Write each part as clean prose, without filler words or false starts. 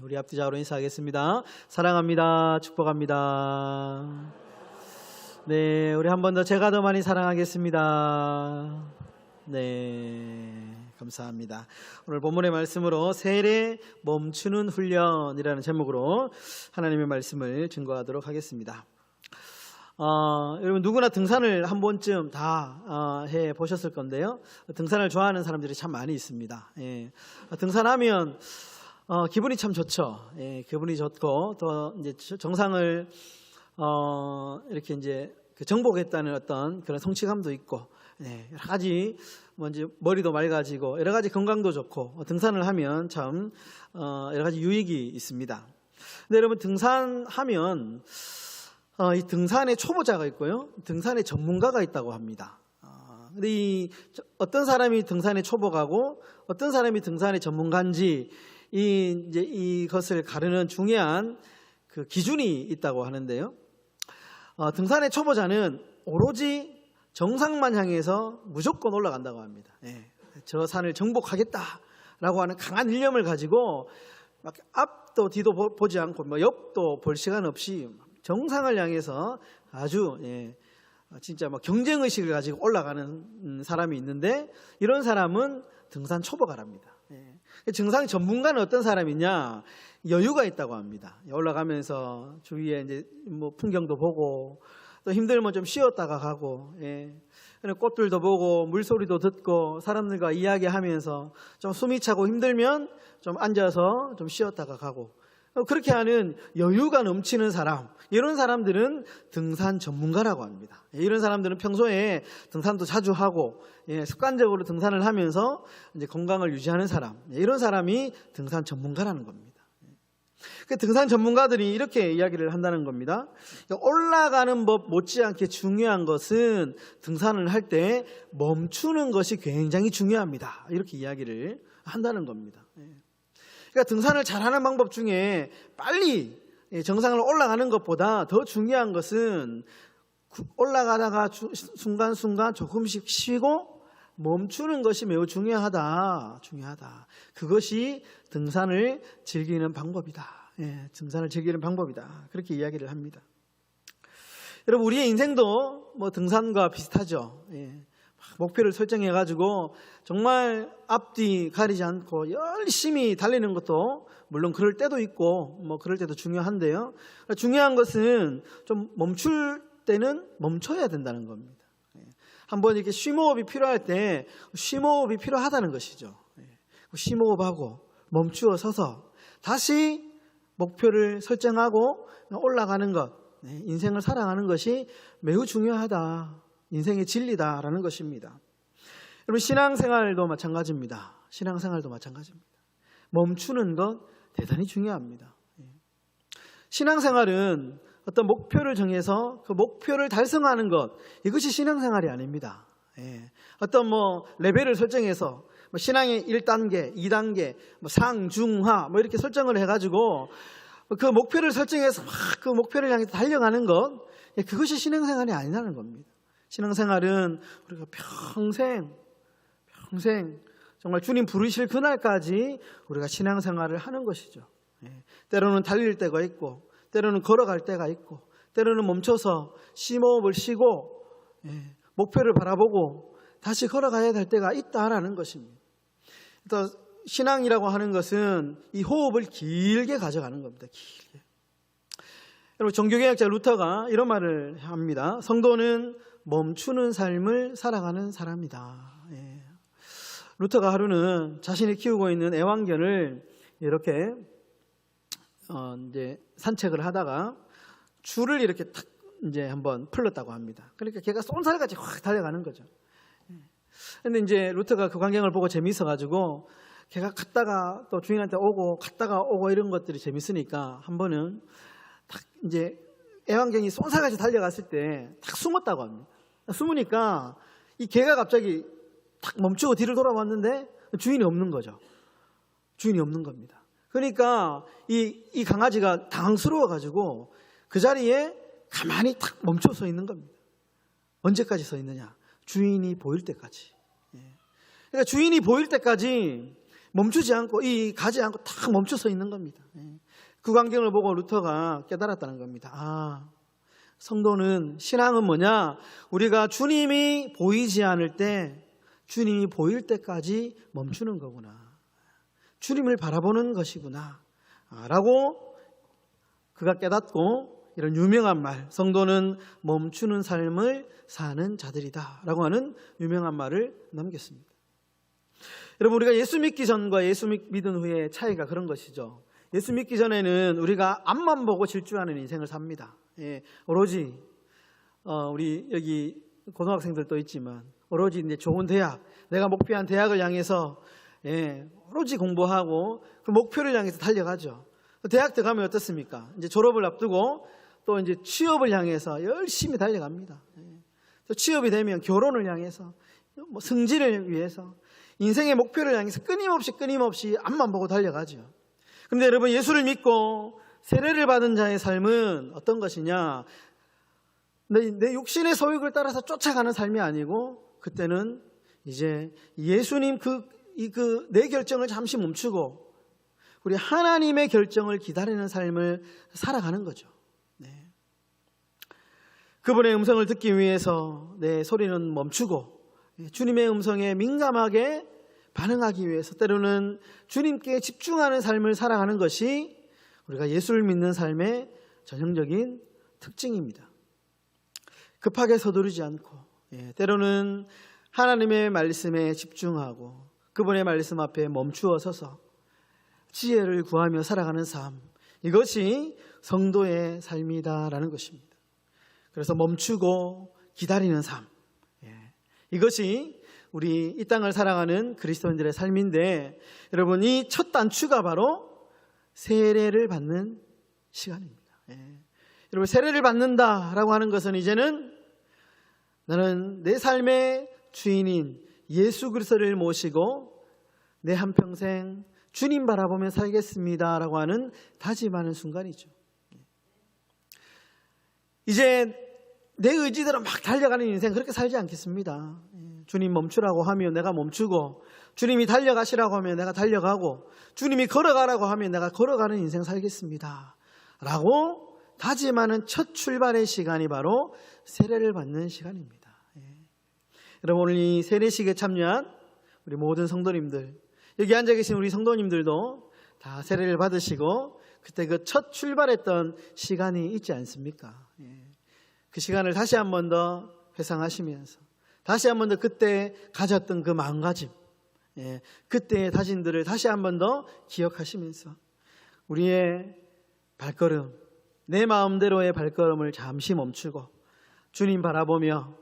우리 앞뒤 좌우로 인사하겠습니다. 사랑합니다. 축복합니다. 네, 우리 한 번 더 제가 더 많이 사랑하겠습니다. 네, 감사합니다. 오늘 본문의 말씀으로 세례 멈추는 훈련이라는 제목으로 하나님의 말씀을 증거하도록 하겠습니다. 여러분 누구나 등산을 한 번쯤 다 해보셨을 건데요. 등산을 좋아하는 사람들이 참 많이 있습니다. 예. 등산하면 기분이 참 좋죠. 예, 기분이 좋고 또 이제 정상을 이렇게 이제 정복했다는 어떤 그런 성취감도 있고, 예, 여러 가지 이제 머리도 맑아지고 여러 가지 건강도 좋고 등산을 하면 참 여러 가지 유익이 있습니다. 근데 여러분 등산하면 이 등산의 초보자가 있고요, 등산의 전문가가 있다고 합니다. 근데 어떤 사람이 등산의 초보가고 어떤 사람이 등산의 전문가인지 이제 이것을 가르는 중요한 그 기준이 있다고 하는데요. 등산의 초보자는 오로지 정상만 향해서 무조건 올라간다고 합니다. 예, 저 산을 정복하겠다라고 하는 강한 일념을 가지고 막 앞도 뒤도 보지 않고 뭐 옆도 볼 시간 없이 정상을 향해서 아주 진짜 막 경쟁의식을 가지고 올라가는 사람이 있는데, 이런 사람은 등산 초보가랍니다. 등산 전문가는 어떤 사람이냐? 여유가 있다고 합니다. 올라가면서 주위에 이제 뭐 풍경도 보고 또 힘들면 좀 쉬었다가 가고, 꽃들도 보고 물소리도 듣고 사람들과 이야기하면서 좀 숨이 차고 힘들면 좀 앉아서 좀 쉬었다가 가고, 그렇게 하는 여유가 넘치는 사람, 이런 사람들은 등산 전문가라고 합니다. 이런 사람들은 평소에 등산도 자주 하고 습관적으로 등산을 하면서 이제 건강을 유지하는 사람, 이런 사람이 등산 전문가라는 겁니다. 등산 전문가들이 이렇게 이야기를 한다는 겁니다. 올라가는 법 못지않게 중요한 것은 등산을 할 때 멈추는 것이 굉장히 중요합니다. 이렇게 이야기를 한다는 겁니다. 그러니까 등산을 잘하는 방법 중에 빨리 정상을 올라가는 것보다 더 중요한 것은 올라가다가 순간순간 조금씩 쉬고 멈추는 것이 매우 중요하다. 그것이 등산을 즐기는 방법이다. 등산을 즐기는 방법이다. 그렇게 이야기를 합니다. 여러분, 우리의 인생도 뭐 등산과 비슷하죠. 목표를 설정해가지고 정말 앞뒤 가리지 않고 열심히 달리는 것도 물론 그럴 때도 있고 뭐 그럴 때도 중요한데요. 중요한 것은 좀 멈출 때는 멈춰야 된다는 겁니다. 한번 이렇게 쉼호흡이 필요할 때 쉼호흡이 필요하다는 것이죠. 쉼호흡하고 멈추어 서서 다시 목표를 설정하고 올라가는 것, 인생을 살아가는 것이 매우 중요하다. 인생의 진리다라는 것입니다. 여러분, 신앙생활도 마찬가지입니다. 멈추는 것 대단히 중요합니다. 신앙생활은 어떤 목표를 정해서 그 목표를 달성하는 것, 이것이 신앙생활이 아닙니다. 어떤 뭐 레벨을 설정해서 뭐 신앙의 1단계, 2단계, 뭐 상중하 뭐 이렇게 설정을 해가지고 그 목표를 설정해서 막 그 목표를 향해 달려가는 것, 그것이 신앙생활이 아니라는 겁니다. 신앙생활은 우리가 평생 정말 주님 부르실 그날까지 우리가 신앙생활을 하는 것이죠. 때로는 달릴 때가 있고, 때로는 걸어갈 때가 있고, 때로는 멈춰서 심호흡을 쉬고 목표를 바라보고 다시 걸어가야 될 때가 있다라는 것입니다. 또 신앙이라고 하는 것은 이 호흡을 길게 가져가는 겁니다. 길게. 여러분, 종교개혁자 루터가 이런 말을 합니다. 성도는 멈추는 삶을 살아가는 사람이다. 루터가 하루는 자신이 키우고 있는 애완견을 이렇게 이제 산책을 하다가 줄을 이렇게 탁 이제 한번 풀렀다고 합니다. 그러니까 걔가 쏜살같이 확 달려가는 거죠. 근데 이제 루터가 그 광경을 보고 재미있어가지고 걔가 갔다가 또 주인한테 오고 갔다가 오고 이런 것들이 재밌으니까 한 번은 딱 이제 애완견이 쏜살같이 달려갔을 때 딱 숨었다고 합니다. 숨으니까 이 개가 갑자기 딱 멈추고 뒤를 돌아봤는데 주인이 없는 거죠. 주인이 없는 겁니다. 그러니까 이 강아지가 당황스러워가지고 그 자리에 가만히 딱 멈춰 서 있는 겁니다. 언제까지 서 있느냐? 주인이 보일 때까지. 그러니까 주인이 보일 때까지 멈추지 않고 가지 않고 딱 멈춰서 있는 겁니다. 그 광경을 보고 루터가 깨달았다는 겁니다. 성도는, 신앙은 뭐냐? 우리가 주님이 보이지 않을 때, 주님이 보일 때까지 멈추는 거구나. 주님을 바라보는 것이구나 라고 그가 깨닫고, 이런 유명한 말, 성도는 멈추는 삶을 사는 자들이다 라고 하는 유명한 말을 남겼습니다. 여러분, 우리가 예수 믿기 전과 예수 믿은 후의 차이가 그런 것이죠. 예수 믿기 전에는 우리가 앞만 보고 질주하는 인생을 삽니다. 오로지 우리 여기 고등학생들도 있지만 오로지 이제 좋은 대학, 내가 목표한 대학을 향해서 오로지 공부하고 그 목표를 향해서 달려가죠. 대학 들어가면 어떻습니까? 이제 졸업을 앞두고 또 이제 취업을 향해서 열심히 달려갑니다. 또 취업이 되면 결혼을 향해서, 뭐 승진을 위해서 인생의 목표를 향해서 끊임없이 앞만 보고 달려가죠. 그런데 여러분, 예수를 믿고 세례를 받은 자의 삶은 어떤 것이냐? 내 육신의 소욕을 따라서 쫓아가는 삶이 아니고, 그때는 이제 예수님 내 결정을 잠시 멈추고 우리 하나님의 결정을 기다리는 삶을 살아가는 거죠. 그분의 음성을 듣기 위해서 내 소리는 멈추고 주님의 음성에 민감하게 반응하기 위해서 때로는 주님께 집중하는 삶을 살아가는 것이 우리가 예수를 믿는 삶의 전형적인 특징입니다. 급하게 서두르지 않고 때로는 하나님의 말씀에 집중하고 그분의 말씀 앞에 멈추어 서서 지혜를 구하며 살아가는 삶, 이것이 성도의 삶이다라는 것입니다. 그래서 멈추고 기다리는 삶, 이것이 우리 이 땅을 살아가는 그리스도인들의 삶인데, 여러분, 이 첫 단추가 바로 세례를 받는 시간입니다. 여러분, 세례를 받는다라고 하는 것은 이제는 나는 내 삶의 주인인 예수 그리스도를 모시고 내 한평생 주님 바라보며 살겠습니다라고 하는 다짐하는 순간이죠. 이제 내 의지대로 막 달려가는 인생 그렇게 살지 않겠습니다. 주님 멈추라고 하면 내가 멈추고, 주님이 달려가시라고 하면 내가 달려가고, 주님이 걸어가라고 하면 내가 걸어가는 인생 살겠습니다 라고 다짐하는 첫 출발의 시간이 바로 세례를 받는 시간입니다. 여러분, 오늘 이 세례식에 참여한 우리 모든 성도님들, 여기 앉아 계신 우리 성도님들도 다 세례를 받으시고 그때 그 첫 출발했던 시간이 있지 않습니까? 그 시간을 다시 한 번 더 회상하시면서 다시 한 번 더 그때 가졌던 그 마음가짐, 그때의 다짐들을 다시 한 번 더 기억하시면서 우리의 발걸음, 내 마음대로의 발걸음을 잠시 멈추고 주님 바라보며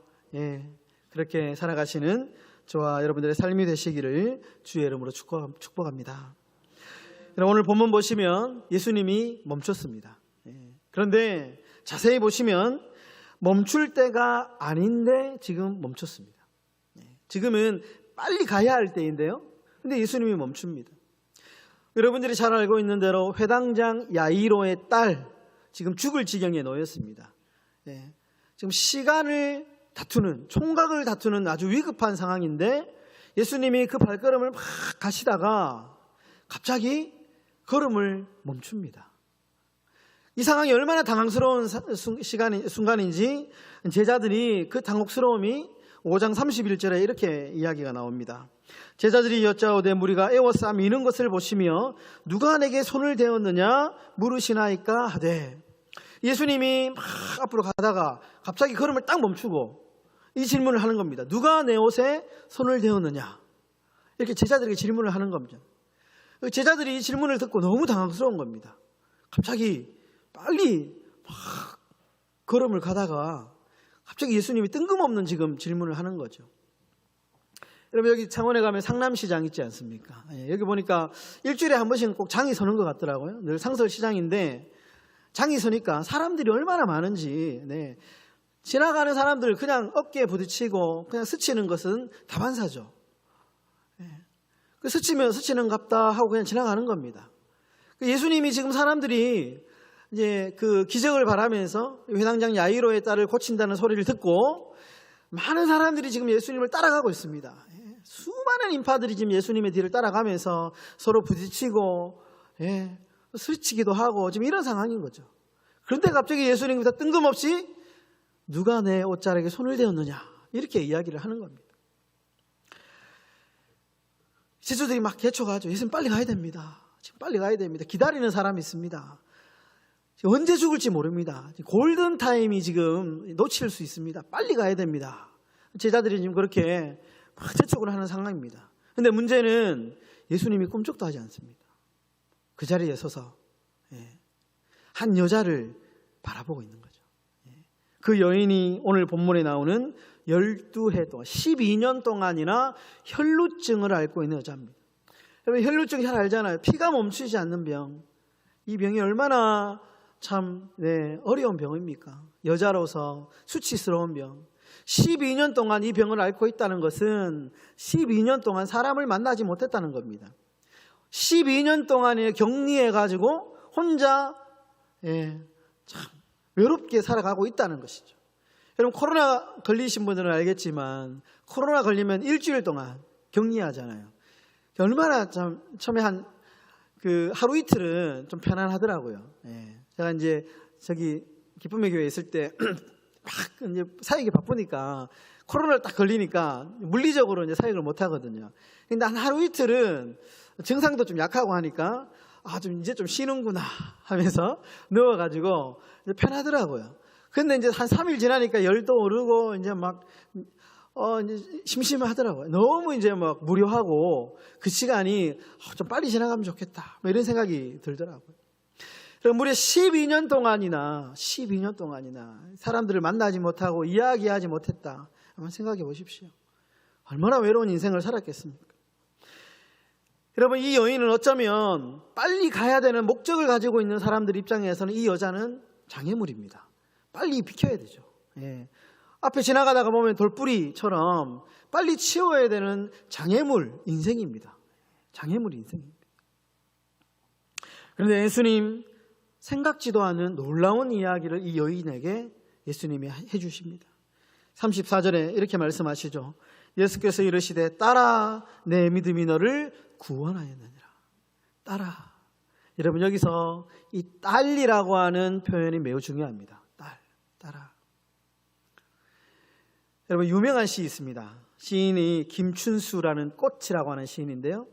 그렇게 살아가시는 저와 여러분들의 삶이 되시기를 주의 이름으로 축복합니다. 오늘 본문 보시면 예수님이 멈췄습니다. 그런데 자세히 보시면 멈출 때가 아닌데 지금 멈췄습니다. 지금은 빨리 가야 할 때인데요. 근데 예수님이 멈춥니다. 여러분들이 잘 알고 있는 대로 회당장 야이로의 딸, 지금 죽을 지경에 놓였습니다. 지금 시간을 다투는, 총각을 다투는 아주 위급한 상황인데 예수님이 그 발걸음을 막 가시다가 갑자기 걸음을 멈춥니다. 이 상황이 얼마나 당황스러운 순간인지 제자들이 그 당혹스러움이 5장 31절에 이렇게 이야기가 나옵니다. 제자들이 여짜오되 무리가 애워싸 미는 것을 보시며 누가 내게 손을 대었느냐 물으시나이까 하되, 예수님이 막 앞으로 가다가 갑자기 걸음을 딱 멈추고 이 질문을 하는 겁니다. 누가 내 옷에 손을 대었느냐, 이렇게 제자들에게 질문을 하는 겁니다. 제자들이 이 질문을 듣고 너무 당황스러운 겁니다. 갑자기 빨리 막 걸음을 가다가 갑자기 예수님이 뜬금없는 지금 질문을 하는 거죠. 여러분, 여기 창원에 가면 상남시장 있지 않습니까? 여기 보니까 일주일에 한 번씩은 꼭 장이 서는 것 같더라고요. 늘 상설시장인데 장이 서니까 사람들이 얼마나 많은지, 지나가는 사람들 그냥 어깨에 부딪히고 그냥 스치는 것은 다반사죠. 스치면 스치는갑다 하고 그냥 지나가는 겁니다. 예수님이 지금 사람들이 이제 그 기적을 바라면서 회당장 야이로의 딸을 고친다는 소리를 듣고 많은 사람들이 지금 예수님을 따라가고 있습니다. 수많은 많은 인파들이 지금 예수님의 뒤를 따라가면서 서로 부딪히고 스치기도 하고 지금 이런 상황인 거죠. 그런데 갑자기 예수님께서 뜬금없이 누가 내 옷자락에 손을 대었느냐 이렇게 이야기를 하는 겁니다. 지주들이 막 개초가죠. 예수님 빨리 가야 됩니다. 지금 빨리 가야 됩니다. 기다리는 사람이 있습니다. 언제 죽을지 모릅니다. 골든타임이 지금 놓칠 수 있습니다. 빨리 가야 됩니다. 제자들이 지금 그렇게 막 재촉을 하는 상황입니다. 그런데 문제는 예수님이 꿈쩍도 하지 않습니다. 그 자리에 서서 한 여자를 바라보고 있는 거죠. 그 여인이 오늘 본문에 나오는 12해 동안 12년 동안이나 혈루증을 앓고 있는 여자입니다. 여러분 혈루증 잘 알잖아요. 피가 멈추지 않는 병. 이 병이 얼마나 참 어려운 병입니까? 여자로서 수치스러운 병. 12년 동안 이 병을 앓고 있다는 것은 12년 동안 사람을 만나지 못했다는 겁니다. 12년 동안에 격리해가지고 혼자 참 외롭게 살아가고 있다는 것이죠. 여러분 코로나 걸리신 분들은 알겠지만 코로나 걸리면 일주일 동안 격리하잖아요. 얼마나 참 처음에 하루 이틀은 좀 편안하더라고요. 제가 이제 저기 기쁨의 교회에 있을 때 막 이제 사역이 바쁘니까 코로나를 딱 걸리니까 물리적으로 이제 사역을 못 하거든요. 근데 한 하루 이틀은 증상도 좀 약하고 하니까 이제 좀 쉬는구나 하면서 누워가지고 이제 편하더라고요. 근데 이제 한 3일 지나니까 열도 오르고 이제 막 이제 심심하더라고요. 너무 이제 막 무료하고 그 시간이 좀 빨리 지나가면 좋겠다. 뭐 이런 생각이 들더라고요. 무려 12년 동안이나 사람들을 만나지 못하고 이야기하지 못했다. 한번 생각해 보십시오. 얼마나 외로운 인생을 살았겠습니까? 여러분 이 여인은 어쩌면 빨리 가야 되는 목적을 가지고 있는 사람들 입장에서는 이 여자는 장애물입니다. 빨리 비켜야 되죠. 앞에 지나가다가 보면 돌뿌리처럼 빨리 치워야 되는 장애물 인생입니다. 장애물 인생입니다. 그런데 예수님 생각지도 않은 놀라운 이야기를 이 여인에게 예수님이 해주십니다. 34절에 이렇게 말씀하시죠. 예수께서 이르시되 딸아 내 믿음이 너를 구원하였느니라. 딸아. 여러분 여기서 이 딸이라고 하는 표현이 매우 중요합니다. 딸아. 여러분 유명한 시 있습니다. 시인이 김춘수라는 꽃이라고 하는 시인인데요.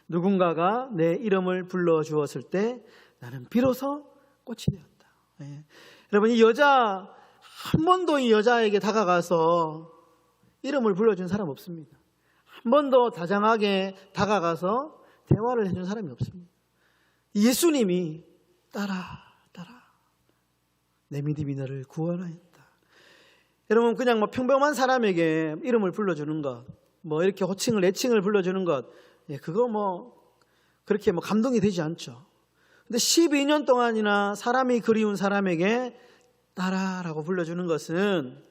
누군가가 내 이름을 불러주었을 때 나는 비로소 꽃이 되었다. 여러분 이 여자 한 번도 이 여자에게 다가가서 이름을 불러준 사람 없습니다. 한 번도 다정하게 다가가서 대화를 해준 사람이 없습니다. 예수님이 딸아 내 믿음이 너를 구원하였다. 여러분 그냥 뭐 평범한 사람에게 이름을 불러주는 것, 뭐 이렇게 호칭을 애칭을 불러주는 것, 그거 뭐 그렇게 뭐 감동이 되지 않죠. 근데 12년 동안이나 사람이 그리운 사람에게 딸아라고 불러주는 것은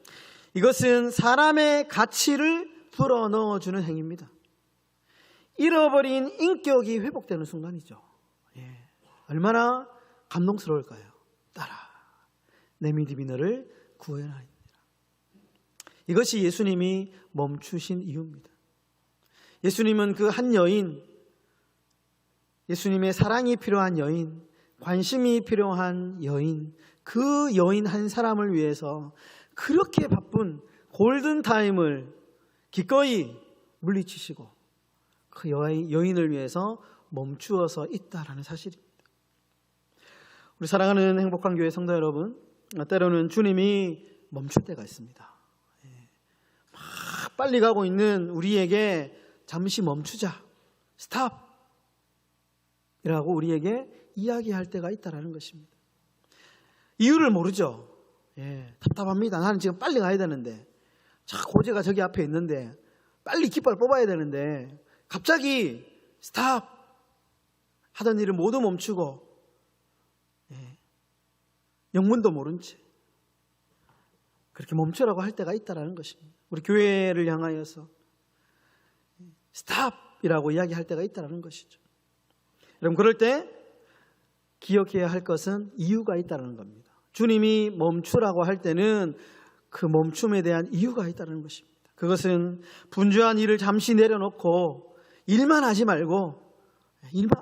이것은 사람의 가치를 불어넣어주는 행위입니다. 잃어버린 인격이 회복되는 순간이죠. 얼마나 감동스러울까요? 딸아 내 믿음이 너를 구원하리라. 이것이 예수님이 멈추신 이유입니다. 예수님은 그 한 여인, 예수님의 사랑이 필요한 여인, 관심이 필요한 여인, 그 여인 한 사람을 위해서 그렇게 바쁜 골든타임을 기꺼이 물리치시고 그 여인을 위해서 멈추어서 있다라는 사실입니다. 우리 사랑하는 행복한 교회 성도 여러분, 때로는 주님이 멈출 때가 있습니다. 막 빨리 가고 있는 우리에게 잠시 멈추자, 스탑! 이라고 우리에게 이야기할 때가 있다는 것입니다. 이유를 모르죠. 답답합니다. 나는 지금 빨리 가야 되는데, 고제가 저기 앞에 있는데 빨리 깃발 뽑아야 되는데 갑자기 스탑! 하던 일을 모두 멈추고 영문도 모른 채 그렇게 멈추라고 할 때가 있다는 것입니다. 우리 교회를 향하여서 스탑이라고 이야기할 때가 있다는 것이죠. 여러분 그럴 때 기억해야 할 것은 이유가 있다는 겁니다. 주님이 멈추라고 할 때는 그 멈춤에 대한 이유가 있다는 것입니다. 그것은 분주한 일을 잠시 내려놓고 일만 하지 말고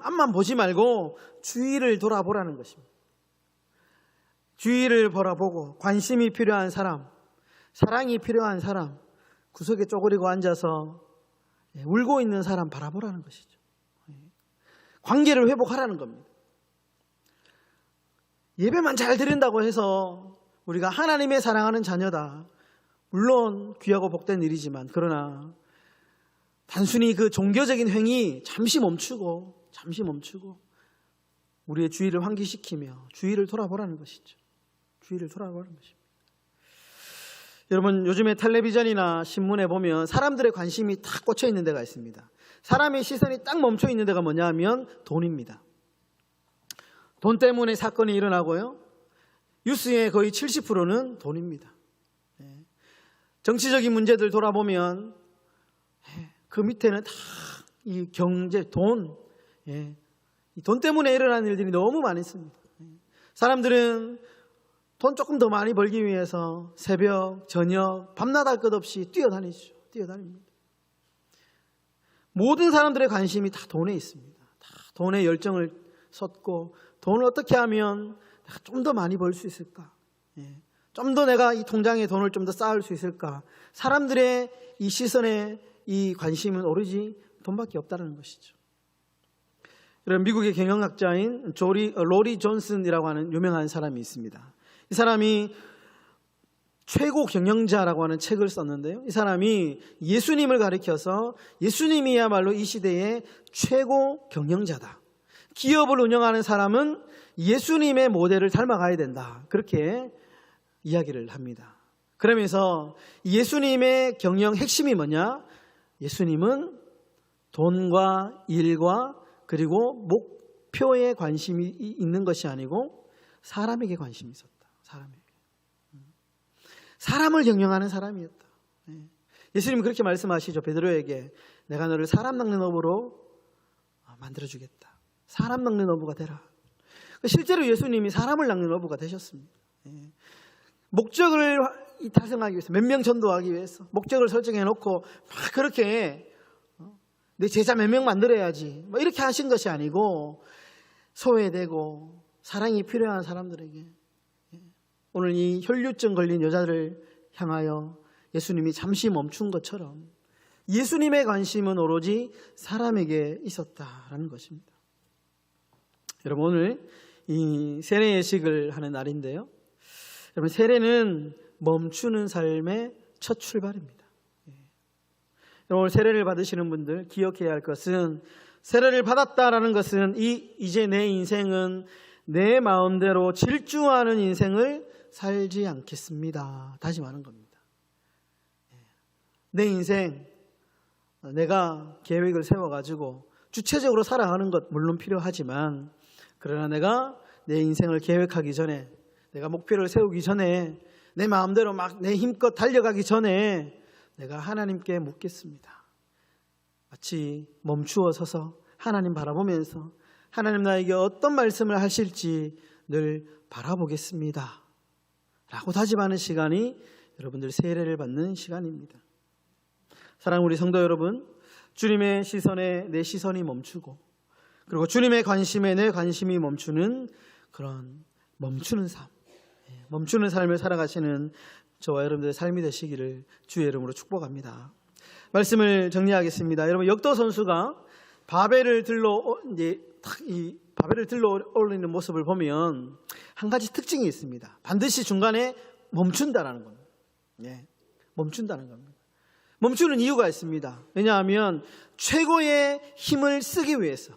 앞만 보지 말고 주위를 돌아보라는 것입니다. 주위를 돌아보고 관심이 필요한 사람, 사랑이 필요한 사람, 구석에 쪼그리고 앉아서 울고 있는 사람 바라보라는 것이죠. 관계를 회복하라는 겁니다. 예배만 잘 드린다고 해서 우리가 하나님의 사랑하는 자녀다. 물론 귀하고 복된 일이지만 그러나 단순히 그 종교적인 행위 잠시 멈추고 우리의 주의를 환기시키며 주의를 돌아보라는 것이죠. 주의를 돌아보라는 것입니다. 여러분, 요즘에 텔레비전이나 신문에 보면 사람들의 관심이 딱 꽂혀 있는 데가 있습니다. 사람의 시선이 딱 멈춰 있는 데가 뭐냐 하면 돈입니다. 돈 때문에 사건이 일어나고요. 뉴스의 거의 70%는 돈입니다. 정치적인 문제들 돌아보면 그 밑에는 다 이 경제, 돈 때문에 일어나는 일들이 너무 많이 있습니다. 사람들은 돈 조금 더 많이 벌기 위해서 새벽, 저녁, 밤낮 할 것 없이 뛰어다닙니다. 모든 사람들의 관심이 다 돈에 있습니다. 다 돈에 열정을 쏟고 돈을 어떻게 하면 내가 좀 더 많이 벌 수 있을까? 좀 더 내가 이 통장에 돈을 좀 더 쌓을 수 있을까? 사람들의 이 시선에 이 관심은 오로지 돈밖에 없다는 것이죠. 여러분, 미국의 경영학자인 로리 존슨이라고 하는 유명한 사람이 있습니다. 이 사람이 최고 경영자라고 하는 책을 썼는데요. 이 사람이 예수님을 가리켜서 예수님이야말로 이 시대의 최고 경영자다. 기업을 운영하는 사람은 예수님의 모델을 닮아가야 된다. 그렇게 이야기를 합니다. 그러면서 예수님의 경영 핵심이 뭐냐? 예수님은 돈과 일과 그리고 목표에 관심이 있는 것이 아니고 사람에게 관심이 있었다. 사람을 경영하는 사람이었다. 예수님은 그렇게 말씀하시죠. 베드로에게 내가 너를 사람 낚는 어부로 만들어주겠다. 사람 낚는 어부가 되라. 실제로 예수님이 사람을 낚는 어부가 되셨습니다. 목적을 달성하기 위해서, 몇 명 전도하기 위해서 목적을 설정해 놓고 막 그렇게 내 제자 몇 명 만들어야지 이렇게 하신 것이 아니고 소외되고 사랑이 필요한 사람들에게, 오늘 이 혈류증 걸린 여자를 향하여 예수님이 잠시 멈춘 것처럼 예수님의 관심은 오로지 사람에게 있었다라는 것입니다. 여러분, 오늘 이 세례 예식을 하는 날인데요. 여러분, 세례는 멈추는 삶의 첫 출발입니다. 오늘 세례를 받으시는 분들 기억해야 할 것은, 세례를 받았다라는 것은 이제 내 인생은 내 마음대로 질주하는 인생을 살지 않겠습니다. 다짐하는 겁니다. 내 인생, 내가 계획을 세워가지고 주체적으로 살아가는 것 물론 필요하지만, 그러나 내가 내 인생을 계획하기 전에, 내가 목표를 세우기 전에, 내 마음대로 막 내 힘껏 달려가기 전에 내가 하나님께 묻겠습니다. 마치 멈추어 서서 하나님 바라보면서 하나님 나에게 어떤 말씀을 하실지 늘 바라보겠습니다 라고 다짐하는 시간이 여러분들 세례를 받는 시간입니다. 사랑하는 우리 성도 여러분, 주님의 시선에 내 시선이 멈추고, 그리고 주님의 관심에 내 관심이 멈추는 그런 멈추는 삶, 멈추는 삶을 살아가시는 저와 여러분들의 삶이 되시기를 주의 이름으로 축복합니다. 말씀을 정리하겠습니다. 여러분, 역도 선수가 바벨을 들러 올리는 모습을 보면 한 가지 특징이 있습니다. 반드시 중간에 멈춘다라는 겁니다. 멈춘다는 겁니다. 멈추는 이유가 있습니다. 왜냐하면 최고의 힘을 쓰기 위해서,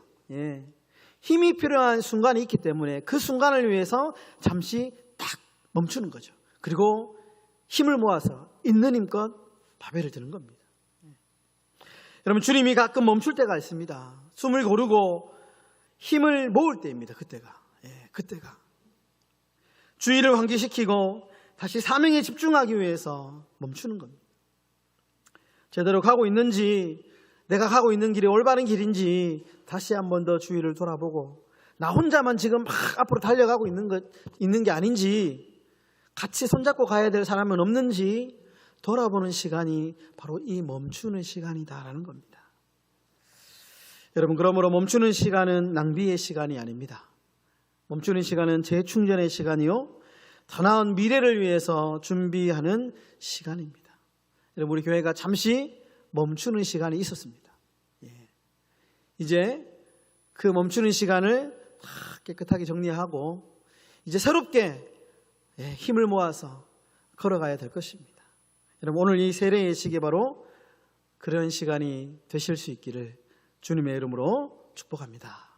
힘이 필요한 순간이 있기 때문에 그 순간을 위해서 잠시 딱 멈추는 거죠. 그리고 힘을 모아서 있는 힘껏 바벨을 드는 겁니다. 여러분, 주님이 가끔 멈출 때가 있습니다. 숨을 고르고 힘을 모을 때입니다. 그때가 주의를 환기시키고 다시 사명에 집중하기 위해서 멈추는 겁니다. 제대로 가고 있는지, 내가 가고 있는 길이 올바른 길인지 다시 한 번 더 주위를 돌아보고, 나 혼자만 지금 막 앞으로 달려가고 있는 게 아닌지, 같이 손잡고 가야 될 사람은 없는지 돌아보는 시간이 바로 이 멈추는 시간이다라는 겁니다. 여러분, 그러므로 멈추는 시간은 낭비의 시간이 아닙니다. 멈추는 시간은 재충전의 시간이요, 더 나은 미래를 위해서 준비하는 시간입니다. 여러분, 우리 교회가 잠시 멈추는 시간이 있었습니다. 이제 그 멈추는 시간을 다 깨끗하게 정리하고 이제 새롭게 힘을 모아서 걸어가야 될 것입니다. 여러분, 오늘 이 세례 예식이 바로 그런 시간이 되실 수 있기를 주님의 이름으로 축복합니다.